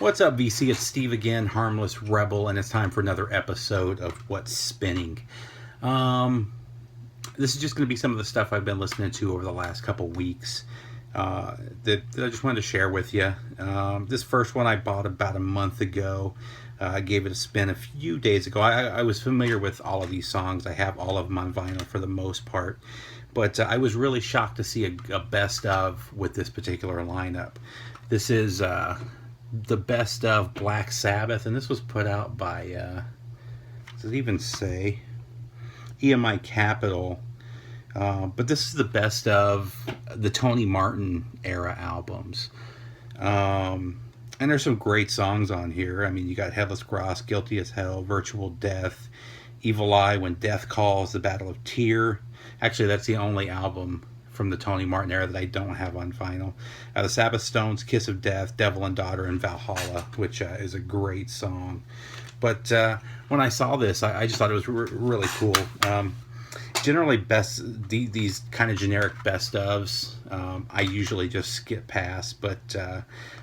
What's up, VC? It's Steve again, Harmless Rebel, and it's time for another episode of What's Spinning. This is just going to be some of the stuff I've been listening to over the last couple weeks that I just wanted to share with you. This first one I bought about a month ago. I gave it a spin a few days ago. I was familiar with all of these songs. I have all of them on vinyl for the most part. But I was really shocked to see a best of with this particular lineup. This is the best of Black Sabbath, and this was put out by, does it even say? EMI Capital. But this is the best of the Tony Martin era albums. And there's some great songs on here. I mean, you got Headless Cross, Guilty as Hell, Virtual Death, Evil Eye, When Death Calls, The Battle of Tyr. Actually, that's the only album from the Tony Martin era that I don't have on vinyl. The Sabbath Stones, Kiss of Death, Devil and Daughter, and Valhalla, which is a great song. But when I saw this, I just thought it was really cool. Generally, these kind of generic best ofs, I usually just skip past. But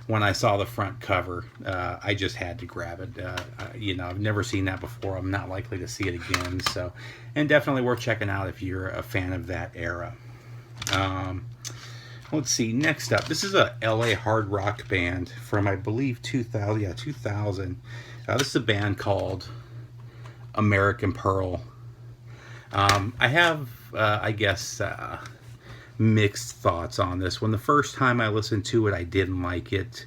when I saw the front cover, I just had to grab it. I've never seen that before. I'm not likely to see it again. So, and definitely worth checking out if you're a fan of that era. Let's see. Next up, this is a LA hard rock band from, I believe, 2000. Yeah, 2000. This is a band called American Pearl. I have, I guess, mixed thoughts on this one. The first time I listened to it, I didn't like it.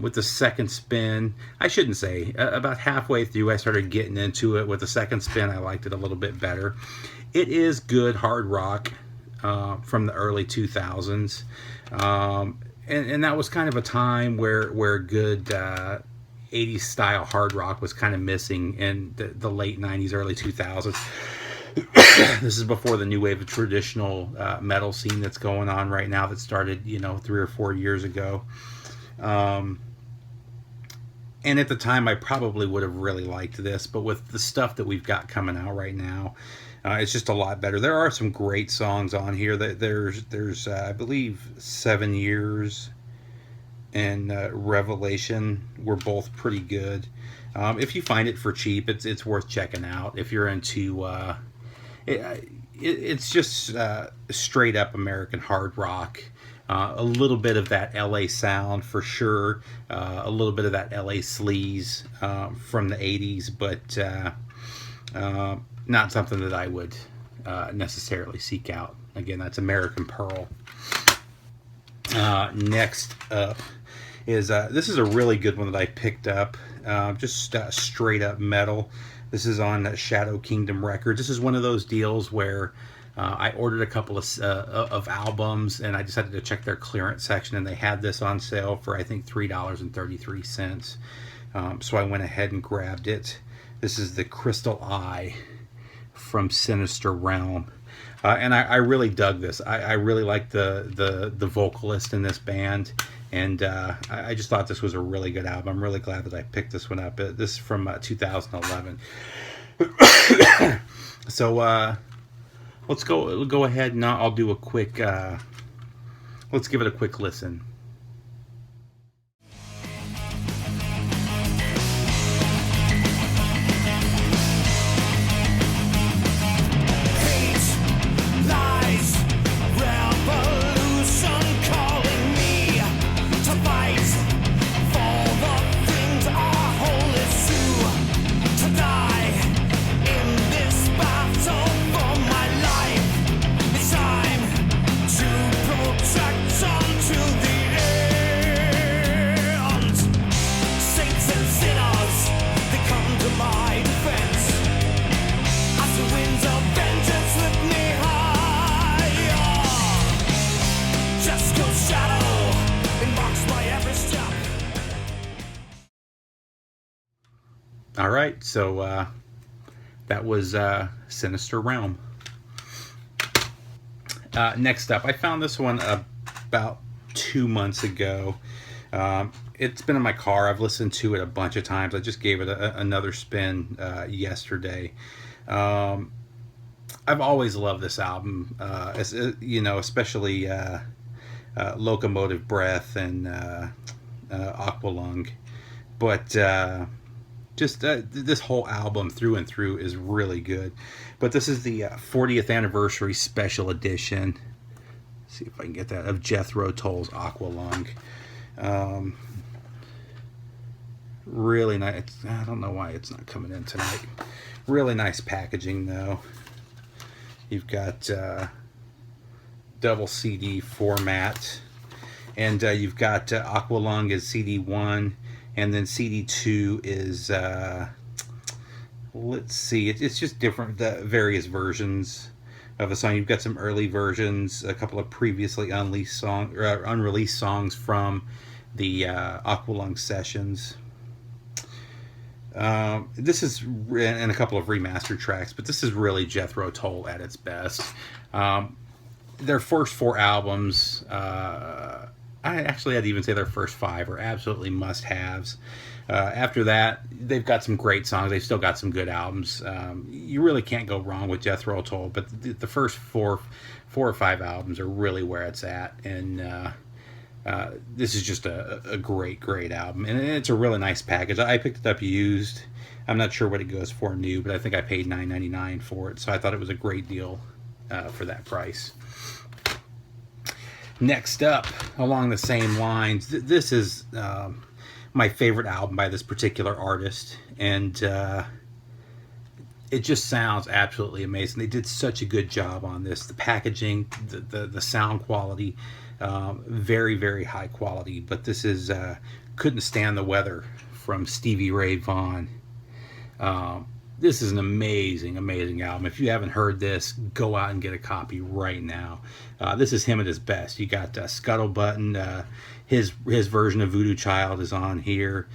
With the second spin, I shouldn't say, about halfway through, I started getting into it. With the second spin, I liked it a little bit better. It is good hard rock from the early 2000s. And that was kind of a time where good 80s style hard rock was kind of missing in the late 90s, early 2000s. This is before the new wave of traditional metal scene that's going on right now that started, 3 or 4 years ago. And at the time, I probably would have really liked this, but with the stuff that we've got coming out right now, it's just a lot better. There are some great songs on here. There's I believe 7 Years and Revelation were both pretty good. If you find it for cheap, it's worth checking out. If you're into it's just straight up American hard rock. A little bit of that LA sound for sure. A little bit of that LA sleaze from the 80s, but not something that I would necessarily seek out. Again, that's American Pearl. Next up is this is a really good one that I picked up. Just straight up metal. This is on Shadow Kingdom Records. This is one of those deals where I ordered a couple of albums, and I decided to check their clearance section, and they had this on sale for, I think, $3.33. So I went ahead and grabbed it. This is the Crystal Eye from Sinister Realm. And I really dug this. I really like the vocalist in this band, and I just thought this was a really good album. I'm really glad that I picked this one up. This is from 2011. So let's go ahead and I'll do a quick. Let's give it a quick listen. All right, so that was Sinister Realm. Next up, I found this one about 2 months ago. It's been in my car. I've listened to it a bunch of times. I just gave it another spin yesterday. I've always loved this album, especially Locomotive Breath and Aqualung. But just this whole album through and through is really good. But this is the 40th anniversary special edition. Let's see if I can get that, of Jethro Tull's Aqualung. Really nice. I don't know why it's not coming in tonight. Really nice packaging though. You've got double CD format, and you've got Aqualung as CD1, and then CD2 is let's see, it's just different, various versions of a song. You've got some early versions, a couple of previously unreleased songs from the Aqualung sessions. This is, and a couple of remastered tracks, but this is really Jethro Tull at its best. Their first 4 albums, I'd even say their first 5 are absolutely must-haves. After that, they've got some great songs. They've still got some good albums. You really can't go wrong with Jethro Tull, but the first 4 or 5 albums are really where it's at, and this is just a great album, and it's a really nice package. I picked it up used. I'm not sure what it goes for new, but I think I paid $9.99 for it, so I thought it was a great deal for that price. Next up, along the same lines, this is my favorite album by this particular artist, and it just sounds absolutely amazing. They did such a good job on this. The packaging, the sound quality, very high quality. But this is Couldn't Stand the Weather from Stevie Ray Vaughan. This is an amazing album. If you haven't heard this, go out and get a copy right now. This is him at his best. You got Scuttlebutton, his version of Voodoo Child is on here.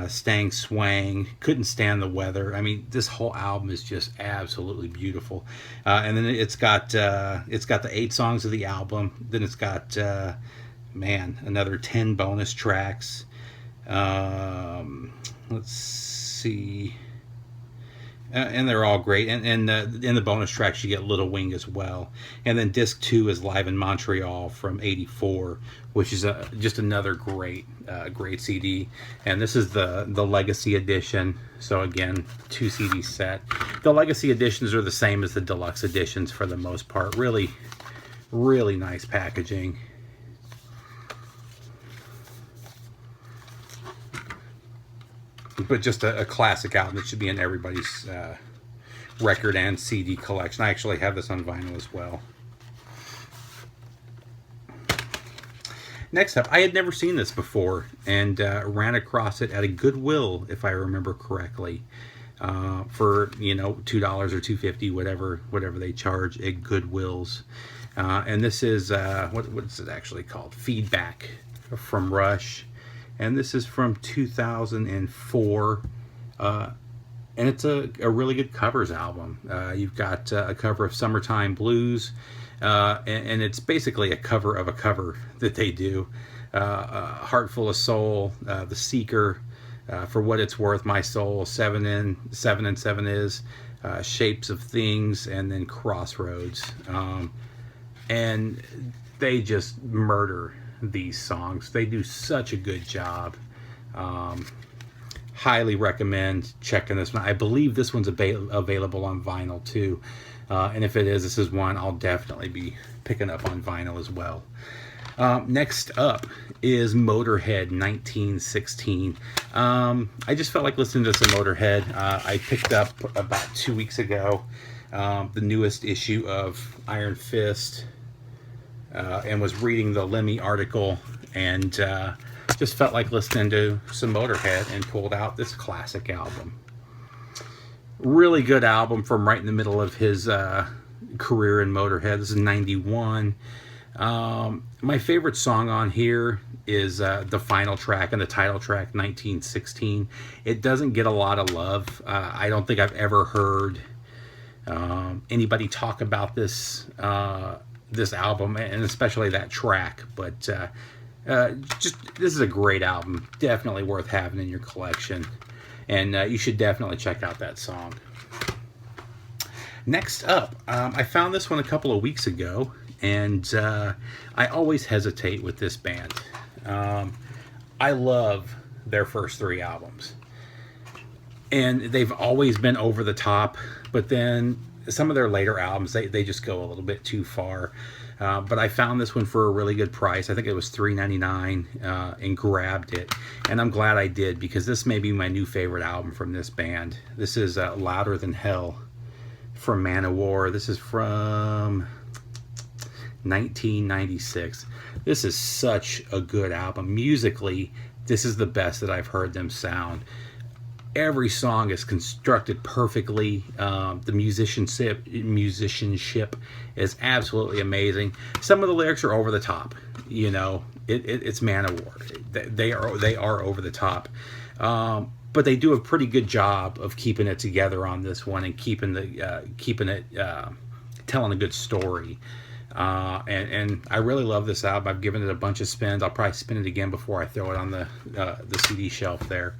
Stang Swang, Couldn't Stand the Weather. I mean, this whole album is just absolutely beautiful. And then it's got the 8 songs of the album. Then it's got another 10 bonus tracks. Let's see. And they're all great. And in the bonus tracks, you get Little Wing as well. And then disc 2 is Live in Montreal from '84, which is just another great CD. And this is the Legacy edition. So again, 2 CD set. The Legacy editions are the same as the deluxe editions for the most part. Really nice packaging. But just a classic album that should be in everybody's record and CD collection. I actually have this on vinyl as well. Next up, I had never seen this before, and ran across it at a Goodwill, if I remember correctly, for $2 or $2.50, whatever they charge at Goodwills. And this is what's it actually called? Feedback from Rush. And this is from 2004, and it's a really good covers album. You've got a cover of Summertime Blues, and it's basically a cover of a cover that they do. Heart Full of Soul, The Seeker, For What It's Worth, My Soul, 7 and 7 is, Shapes of Things, and then Crossroads. And they just murder these songs. They do such a good job. Highly recommend checking this one. I believe this one's available on vinyl too, and if it is, this is one I'll definitely be picking up on vinyl as well. Next up is Motorhead 1916. I just felt like listening to some Motorhead. I picked up about 2 weeks ago the newest issue of Iron Fist, and was reading the Lemmy article, and just felt like listening to some Motorhead and pulled out this classic album. Really good album from right in the middle of his career in Motorhead. This is 91. My favorite song on here is the final track and the title track, 1916. It doesn't get a lot of love. I don't think I've ever heard anybody talk about this album, and especially that track, but this is a great album, definitely worth having in your collection, and you should definitely check out that song. Next up, I found this one a couple of weeks ago, and I always hesitate with this band. I love their first 3 albums. And they've always been over the top, but then some of their later albums, they just go a little bit too far. But I found this one for a really good price. I think it was $3.99, and grabbed it. And I'm glad I did, because this may be my new favorite album from this band. This is Louder Than Hell from Manowar. This is from 1996. This is such a good album. Musically, this is the best that I've heard them sound. Every song is constructed perfectly. The musicianship is absolutely amazing. Some of the lyrics are over the top. You know, it's Manowar. They are over the top. But they do a pretty good job of keeping it together on this one, and keeping it telling a good story. And I really love this album. I've given it a bunch of spins. I'll probably spin it again before I throw it on the CD shelf there.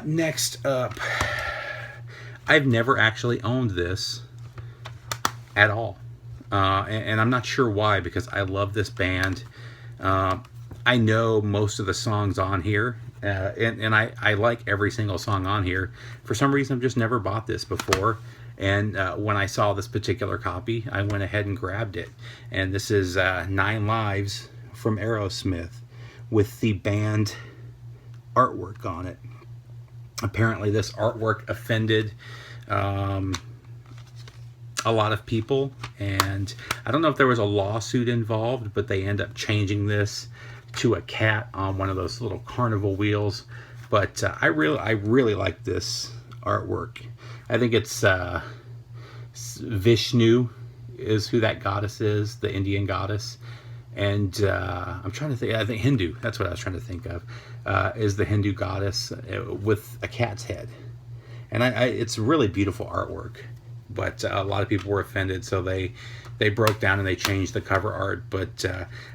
Next up, I've never actually owned this at all. And I'm not sure why, because I love this band. I know most of the songs on here, and I like every single song on here. For some reason, I've just never bought this before. And when I saw this particular copy, I went ahead and grabbed it. And this is 9 Lives from Aerosmith with the band artwork on it. Apparently this artwork offended a lot of people, and I don't know if there was a lawsuit involved, but they end up changing this to a cat on one of those little carnival wheels. But I really like this artwork. I think it's Vishnu is who that goddess is, the Indian goddess. And I'm trying to think, I think Hindu, that's what I was trying to think of, is the Hindu goddess with a cat's head. And it's really beautiful artwork, but a lot of people were offended, so they broke down and they changed the cover art. But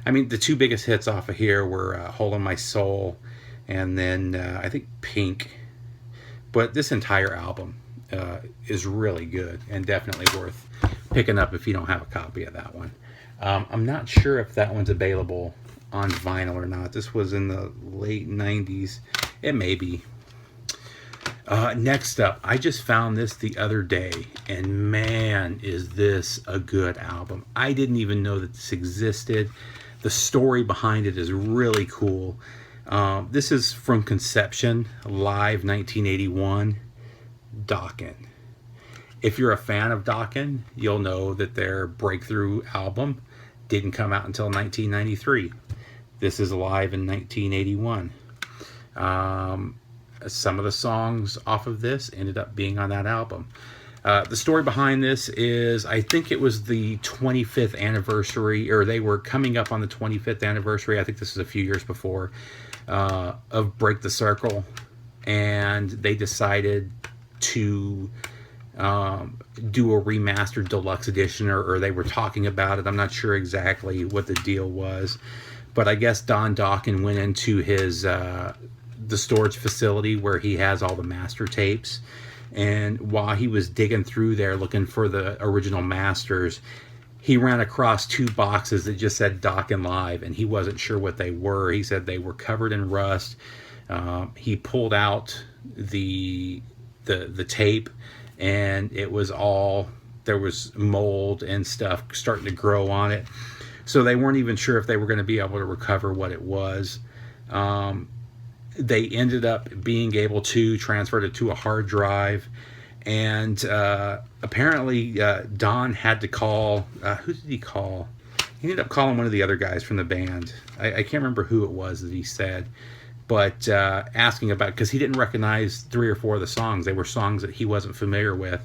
I mean, the 2 biggest hits off of here were Hole in My Soul, and then I think Pink. But this entire album is really good, and definitely worth picking up if you don't have a copy of that one. I'm not sure if that one's available on vinyl or not. This was in the late 90s. It may be. Next up, I just found this the other day, and man, is this a good album. I didn't even know that this existed. The story behind it is really cool. This is from Conception, live 1981, Dokken. If you're a fan of Dokken, you'll know that their breakthrough album didn't come out until 1993. This is live in 1981. Some of the songs off of this ended up being on that album. The story behind this is, I think it was the 25th anniversary, or they were coming up on the 25th anniversary. I think this was a few years before, of Break the Circle. And they decided to do a remastered deluxe edition, or they were talking about it. I'm not sure exactly what the deal was, but I guess Don Dokken went into his the storage facility where he has all the master tapes, and while he was digging through there looking for the original masters, he ran across 2 boxes that just said Dokken Live, and he wasn't sure what they were. He said they were covered in rust. He pulled out the tape, and it was all, there was mold and stuff starting to grow on it. So they weren't even sure if they were going to be able to recover what it was. They ended up being able to transfer it to a hard drive. And apparently Don had to call, who did he call? He ended up calling one of the other guys from the band. I can't remember who it was that he said. But asking about, because he didn't recognize 3 or 4 of the songs. They were songs that he wasn't familiar with.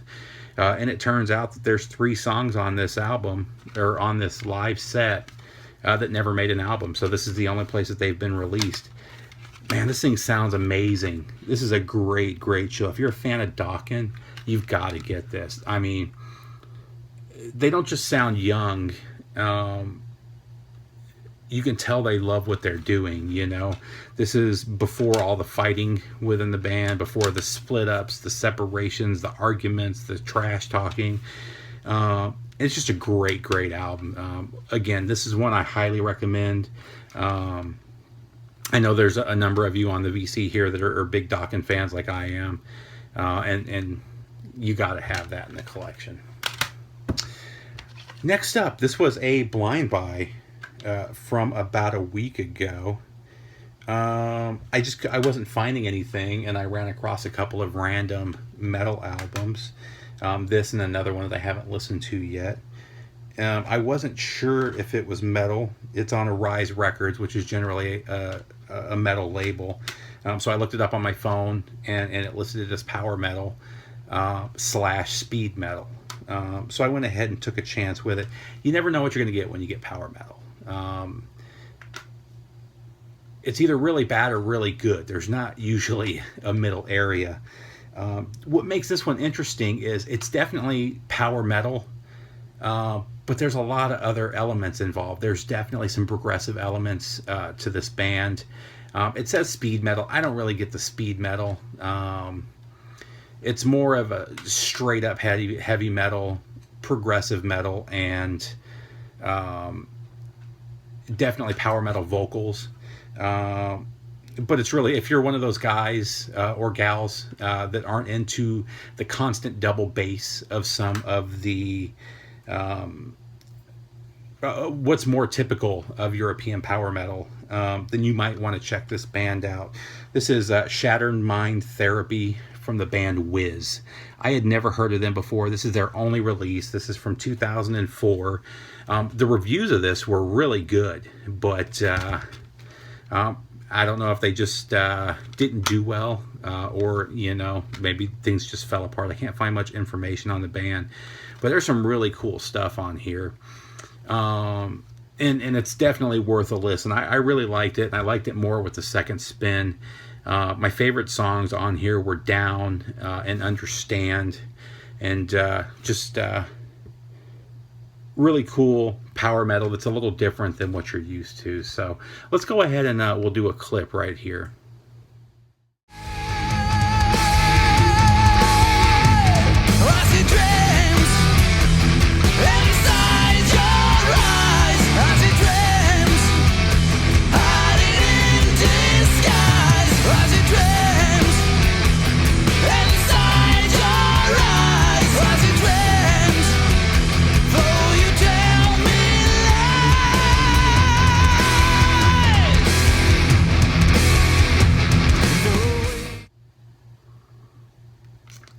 And it turns out that there's 3 songs on this album, or on this live set, that never made an album. So this is the only place that they've been released. Man, this thing sounds amazing. This is a great, great show. If you're a fan of Dokken, you've got to get this. I mean, they don't just sound young. You can tell they love what they're doing, you know. This is before all the fighting within the band, before the split-ups, the separations, the arguments, the trash talking. It's just a great, great album. Again, this is one I highly recommend. I know there's a number of you on the VC here that are big Dokken fans like I am, and you got to have that in the collection. Next up, this was a blind buy from about a week ago. I wasn't finding anything, and I ran across a couple of random metal albums. This and another one that I haven't listened to yet. I wasn't sure if it was metal. It's on Arise Records, which is generally a metal label. So I looked it up on my phone, and it listed it as power metal / speed metal. So I went ahead and took a chance with it. You never know what you're going to get when you get power metal. It's either really bad or really good. There's not usually a middle area. What makes this one interesting is it's definitely power metal, but there's a lot of other elements involved. There's definitely some progressive elements to this band. It says speed metal. I don't really get the speed metal. It's more of a straight up heavy metal, progressive metal, and definitely power metal vocals. But it's really, if you're one of those guys or gals that aren't into the constant double bass of some of the what's more typical of European power metal, then you might want to check this band out. This is Shattered Mind Therapy from the band Whiz. I had never heard of them before. This is their only release. This is from 2004. The reviews of this were really good, but I don't know if they just didn't do well, or, maybe things just fell apart. I can't find much information on the band, but there's some really cool stuff on here. And it's definitely worth a listen. I really liked it, and I liked it more with the second spin. My favorite songs on here were Down and Understand, and just really cool power metal that's a little different than what you're used to. So let's go ahead and we'll do a clip right here.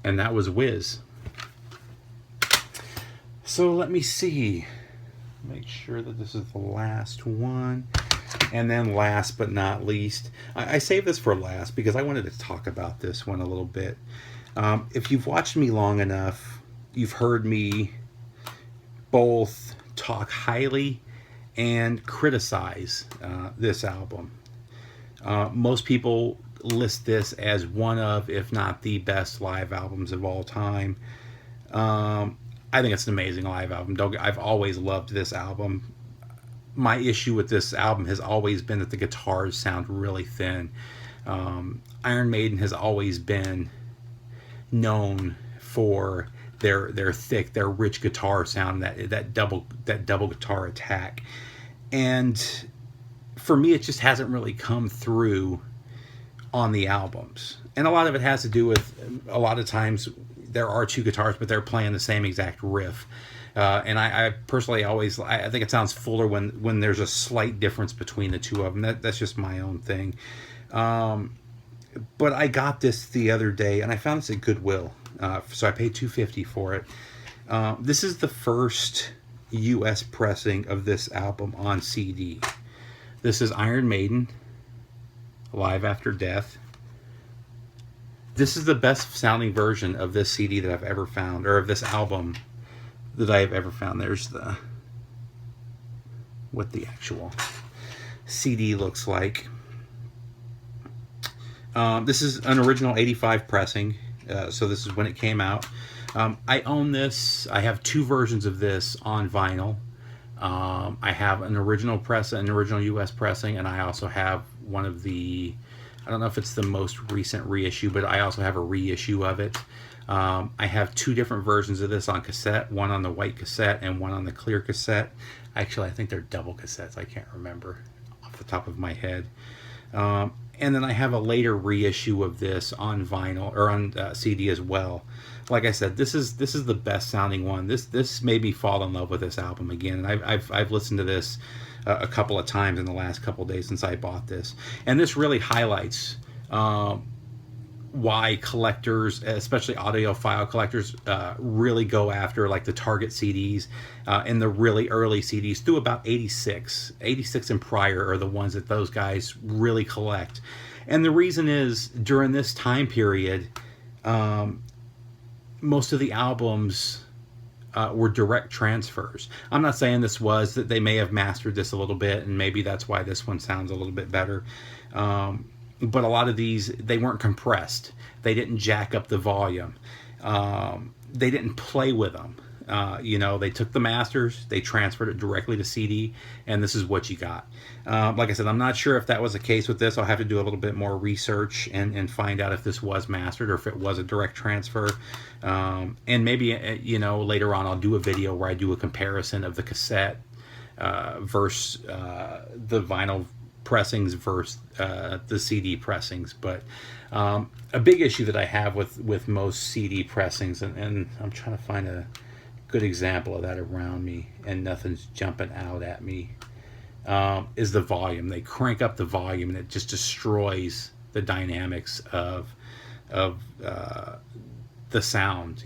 And that was Whiz. So let me see. Make sure that this is the last one. And then last but not least, I saved this for last because I wanted to talk about this one a little bit. If you've watched me long enough, you've heard me both talk highly and criticize this album. Most people list this as one of, if not the best live albums of all time. I think it's an amazing live album. I've always loved this album. My issue with this album has always been that the guitars sound really thin. Iron Maiden has always been known for their thick, their rich guitar sound, that double guitar attack. And for me, it just hasn't really come through on the albums. And a lot of it has to do with, a lot of times there are two guitars, but they're playing the same exact riff. And I personally always, I think it sounds fuller when there's a slight difference between the two of them. That's just my own thing. But I got this the other day, and I found this at Goodwill. So I paid $2.50 for it. This is the first U.S. pressing of this album on CD. This is Iron Maiden, Live After Death. This is the best sounding version of this CD that I've ever found, or of this album that I have ever found. There's what the actual CD looks like. This is an original 85 pressing, so this is when it came out. I own this. I have two versions of this on vinyl. I have an original press, an original US pressing, and I also have one of the, I don't know if it's the most recent reissue, but I also have a reissue of it. I have two different versions of this on cassette, one on the white cassette and one on the clear cassette. Actually, I think they're double cassettes. I can't remember off the top of my head. And then I have a later reissue of this on vinyl or on CD as well. Like I said, this is the best sounding one. This made me fall in love with this album again, and I've listened to this a couple of times in the last couple of days since I bought this, and this really highlights why collectors, especially audiophile collectors, really go after like the Target CDs and the really early CDs through about 86 and prior are the ones that those guys really collect. And the reason is during this time period, most of the albums were direct transfers. I'm not saying this was, that they may have mastered this a little bit, and maybe that's why this one sounds a little bit better. But a lot of these, they weren't compressed. They didn't jack up the volume. They didn't play with them. They took the masters, they transferred it directly to CD, and this is what you got. Like I said, I'm not sure if that was the case with this. I'll have to do a little bit more research and find out if this was mastered or if it was a direct transfer. And maybe, later on I'll do a video where I do a comparison of the cassette versus the vinyl pressings versus the CD pressings. But a big issue that I have with most CD pressings, and I'm trying to find a good example of that around me and nothing's jumping out at me, is the volume. They crank up the volume and it just destroys the dynamics of the sound,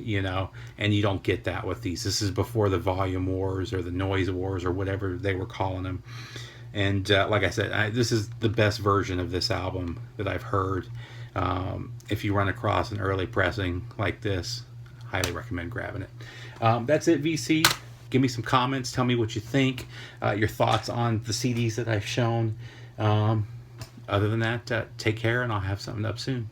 and you don't get that with these. This is before the volume wars or the noise wars or whatever they were calling them. And like I said, this is the best version of this album that I've heard. If you run across an early pressing like this, highly recommend grabbing it. That's it, VC. Give me some comments. Tell me what you think. Your thoughts on the CDs that I've shown. Other than that, take care, and I'll have something up soon.